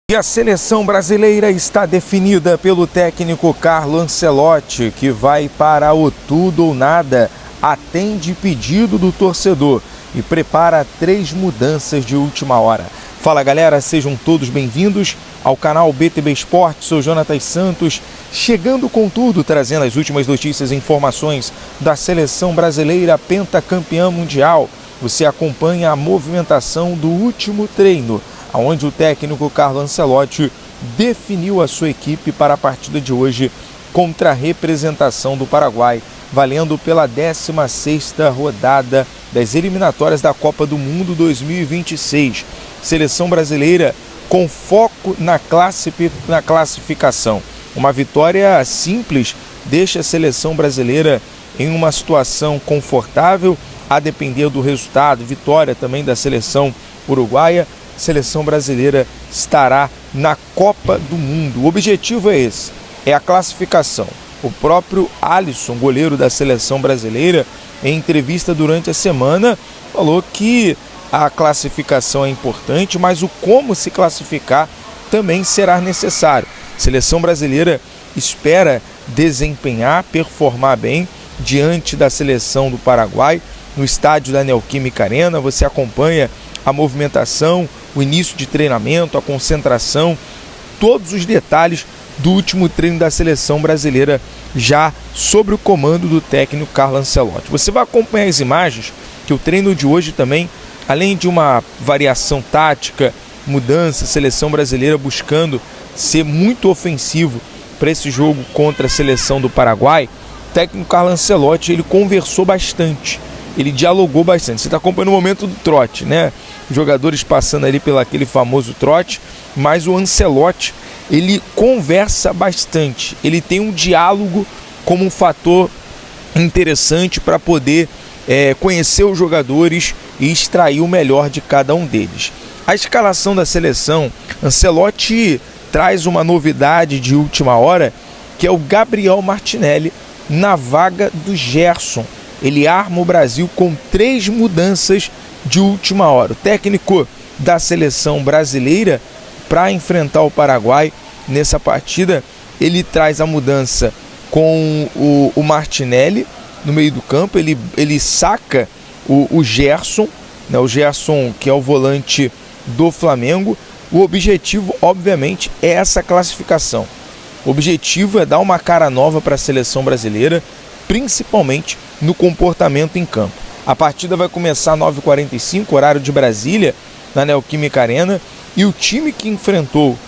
E a seleção brasileira está definida pelo técnico Carlo Ancelotti, que vai para o tudo ou nada, atende pedido do torcedor e prepara 3 mudanças de última hora. Fala galera, sejam todos bem-vindos ao canal BTB Esportes, sou Jonatas Santos, chegando com tudo, trazendo as últimas notícias e informações da seleção brasileira pentacampeã mundial. Você acompanha a movimentação do último treino, onde o técnico Carlo Ancelotti definiu a sua equipe para a partida de hoje contra a representação do Paraguai, valendo pela 16ª rodada das eliminatórias da Copa do Mundo 2026. Seleção brasileira com foco na classificação. Uma vitória simples deixa a seleção brasileira em uma situação confortável, a depender do resultado. Vitória também da seleção uruguaia. Seleção brasileira estará na Copa do Mundo. O objetivo é esse, é a classificação. O próprio Alisson, goleiro da seleção brasileira, em entrevista durante a semana, falou que a classificação é importante, mas o como se classificar também será necessário. A seleção brasileira espera desempenhar, performar bem diante da seleção do Paraguai, no estádio da Neoquímica Arena. Você acompanha a movimentação, o início de treinamento, a concentração, todos os detalhes do último treino da seleção brasileira, já sobre o comando do técnico Carlo Ancelotti. Você vai acompanhar as imagens, que o treino de hoje também, além de uma variação tática, mudança, seleção brasileira buscando ser muito ofensivo para esse jogo contra a seleção do Paraguai, o técnico Carlo Ancelotti, ele conversou bastante, ele dialogou bastante. Você está acompanhando o momento do trote, né? Jogadores passando ali pelo aquele famoso trote, mas o Ancelotti, ele conversa bastante, ele tem um diálogo como um fator interessante para poder conhecer os jogadores e extrair o melhor de cada um deles. A escalação da seleção, Ancelotti traz uma novidade de última hora, que é o Gabriel Martinelli na vaga do Gerson. Ele arma o Brasil com 3 mudanças de última hora. O técnico da seleção brasileira, para enfrentar o Paraguai nessa partida, ele traz a mudança com o Martinelli no meio do campo. Ele saca o Gerson, né? O Gerson, que é o volante do Flamengo. O objetivo, obviamente, é essa classificação. O objetivo é dar uma cara nova para a seleção brasileira, principalmente no comportamento em campo. A partida vai começar às 9h45, horário de Brasília, na Neoquímica Arena, e o time que enfrentou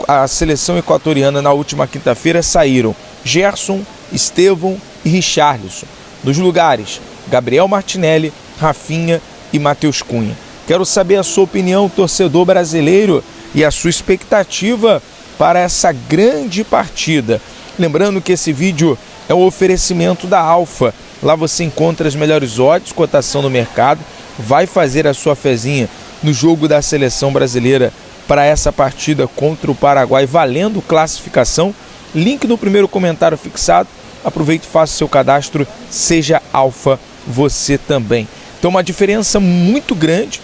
a seleção equatoriana na última quinta-feira saíram Gerson, Estevão e Richarlison. Nos lugares, Gabriel Martinelli, Rafinha e Matheus Cunha. Quero saber a sua opinião, torcedor brasileiro, e a sua expectativa para essa grande partida. Lembrando que esse vídeo é um oferecimento da Alfa. Lá você encontra as melhores odds, cotação no mercado, vai fazer a sua fezinha no jogo da seleção brasileira para essa partida contra o Paraguai, valendo classificação. Link no primeiro comentário fixado. Aproveite e faça o seu cadastro, seja Alfa você também. Então uma diferença muito grande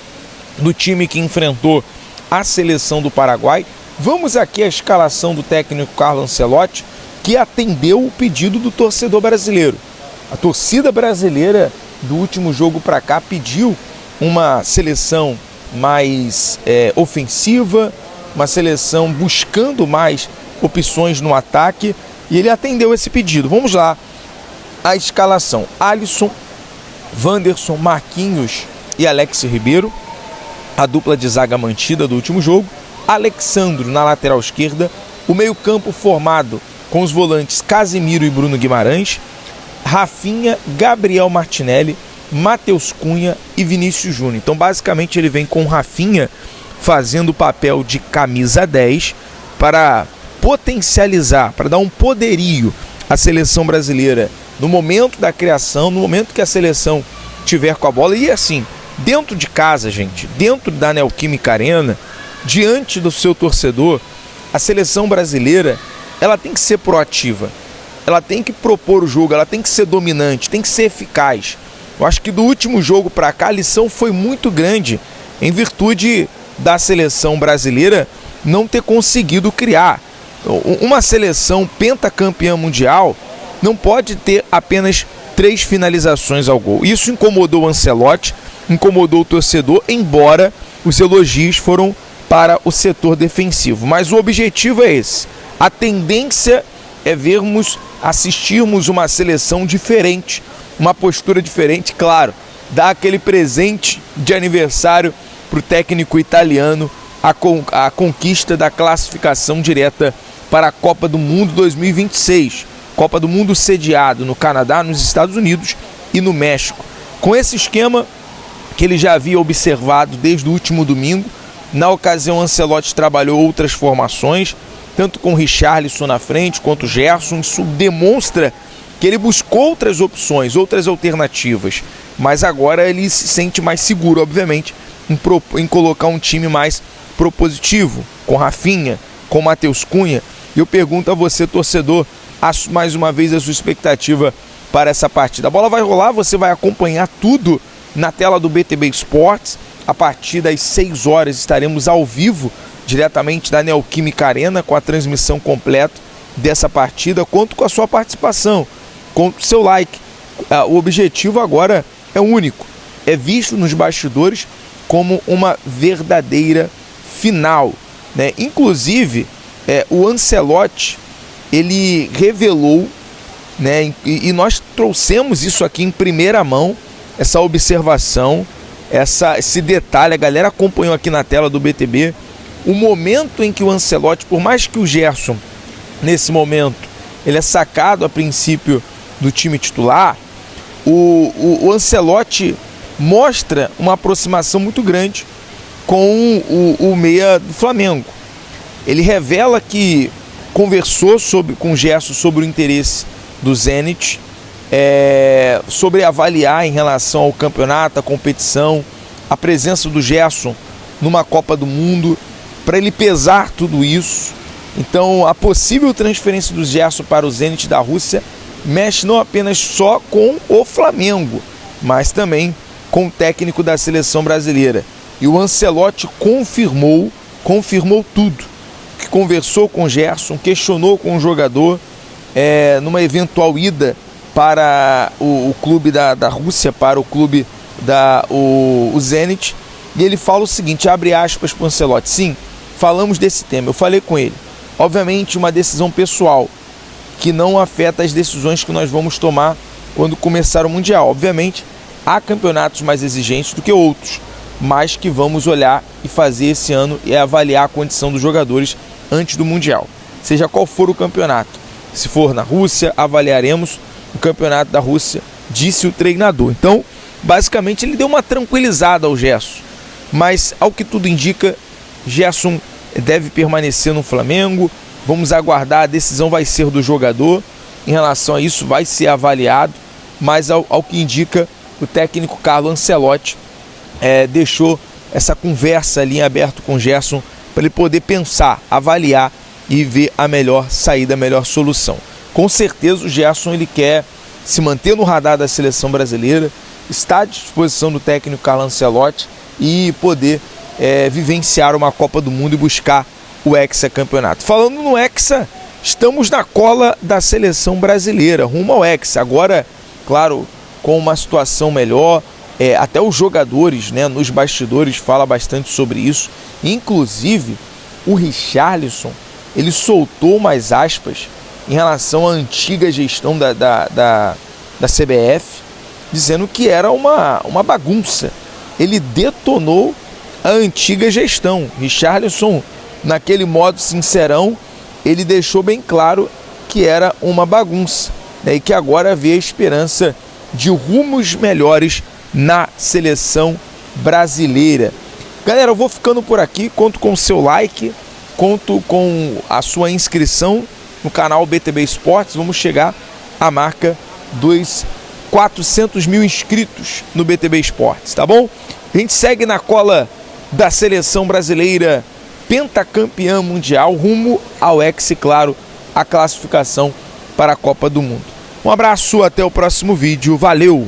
do time que enfrentou a seleção do Paraguai. Vamos aqui à escalação do técnico Carlo Ancelotti, que atendeu o pedido do torcedor brasileiro. A torcida brasileira do último jogo para cá pediu uma seleção mais ofensiva, uma seleção buscando mais opções no ataque, e ele atendeu esse pedido. Vamos lá, a escalação: Alisson, Wanderson, Marquinhos e Alex Ribeiro, a dupla de zaga mantida do último jogo, Alexandro na lateral esquerda, o meio-campo formado com os volantes Casemiro e Bruno Guimarães, Rafinha, Gabriel Martinelli, Matheus Cunha e Vinícius Júnior. Então basicamente ele vem com o Rafinha fazendo o papel de camisa 10 para potencializar, para dar um poderio à seleção brasileira no momento da criação, no momento que a seleção tiver com a bola. E assim, dentro de casa, gente, dentro da Neoquímica Arena, diante do seu torcedor, a seleção brasileira, ela tem que ser proativa, ela tem que propor o jogo, ela tem que ser dominante, tem que ser eficaz. Eu acho que do último jogo para cá a lição foi muito grande em virtude da seleção brasileira não ter conseguido criar. Uma seleção pentacampeã mundial não pode ter apenas 3 finalizações ao gol. Isso incomodou o Ancelotti, incomodou o torcedor, embora os elogios foram para o setor defensivo. Mas o objetivo é esse. A tendência é assistirmos uma seleção diferente, uma postura diferente, claro, dar aquele presente de aniversário para o técnico italiano, a conquista da classificação direta para a Copa do Mundo 2026. Copa do Mundo sediado no Canadá, nos Estados Unidos e no México. Com esse esquema que ele já havia observado desde o último domingo, na ocasião Ancelotti trabalhou outras formações, tanto com o Richarlison na frente quanto o Gerson. Isso demonstra que ele buscou outras opções, outras alternativas, mas agora ele se sente mais seguro, obviamente, em colocar um time mais propositivo, com Rafinha, com Matheus Cunha. E eu pergunto a você, torcedor, mais uma vez a sua expectativa para essa partida. A bola vai rolar, você vai acompanhar tudo na tela do BTB Esportes. A partir das 6 horas estaremos ao vivo, diretamente da Neoquímica Arena, com a transmissão completa dessa partida. Conto com a sua participação, conto com o seu like. O objetivo agora é único, é visto nos bastidores como uma verdadeira final, né? Inclusive, o Ancelotti, ele revelou, né, e nós trouxemos isso aqui em primeira mão, essa observação, esse detalhe, a galera acompanhou aqui na tela do BTB, o momento em que o Ancelotti, por mais que o Gerson, nesse momento, ele é sacado a princípio do time titular, o Ancelotti mostra uma aproximação muito grande com o meia do Flamengo. Ele revela que conversou com o Gerson sobre o interesse do Zenit, sobre avaliar em relação ao campeonato, a competição, a presença do Gerson numa Copa do Mundo, para ele pesar tudo isso. Então, a possível transferência do Gerson para o Zenit da Rússia mexe não apenas só com o Flamengo, mas também com o técnico da seleção brasileira. E o Ancelotti confirmou tudo, que conversou com o Gerson, questionou com o jogador, numa eventual ida para o clube da Rússia, para o clube o Zenit, e ele fala o seguinte, abre aspas para o Ancelotti: sim, falamos desse tema, eu falei com ele, obviamente uma decisão pessoal, que não afeta as decisões que nós vamos tomar quando começar o Mundial. Obviamente, há campeonatos mais exigentes do que outros, mas que vamos olhar e fazer esse ano é avaliar a condição dos jogadores antes do Mundial, seja qual for o campeonato. Se for na Rússia, avaliaremos o campeonato da Rússia, disse o treinador. Então, basicamente, ele deu uma tranquilizada ao Gerson, mas ao que tudo indica, Gerson deve permanecer no Flamengo. Vamos aguardar, a decisão vai ser do jogador, em relação a isso vai ser avaliado, mas ao que indica, o técnico Carlo Ancelotti deixou essa conversa ali em aberto com o Gerson para ele poder pensar, avaliar e ver a melhor saída, a melhor solução. Com certeza o Gerson ele quer se manter no radar da seleção brasileira, está à disposição do técnico Carlo Ancelotti e poder vivenciar uma Copa do Mundo e buscar o hexacampeonato. Falando no hexa, estamos na cola da seleção brasileira, rumo ao hexa. Agora, claro, com uma situação melhor, até os jogadores, né, nos bastidores fala bastante sobre isso. Inclusive, o Richarlison, ele soltou mais aspas em relação à antiga gestão da CBF, dizendo que era uma bagunça. Ele detonou a antiga gestão. Richarlison, naquele modo sincerão, ele deixou bem claro que era uma bagunça, né, e que agora vê a esperança de rumos melhores na seleção brasileira. Galera, eu vou ficando por aqui, conto com o seu like, conto com a sua inscrição no canal BTB Esportes. Vamos chegar à marca dos 400 mil inscritos no BTB Esportes, tá bom? A gente segue na cola da seleção brasileira, pentacampeã mundial, rumo ao hexa, claro, a classificação para a Copa do Mundo. Um abraço, até o próximo vídeo, valeu!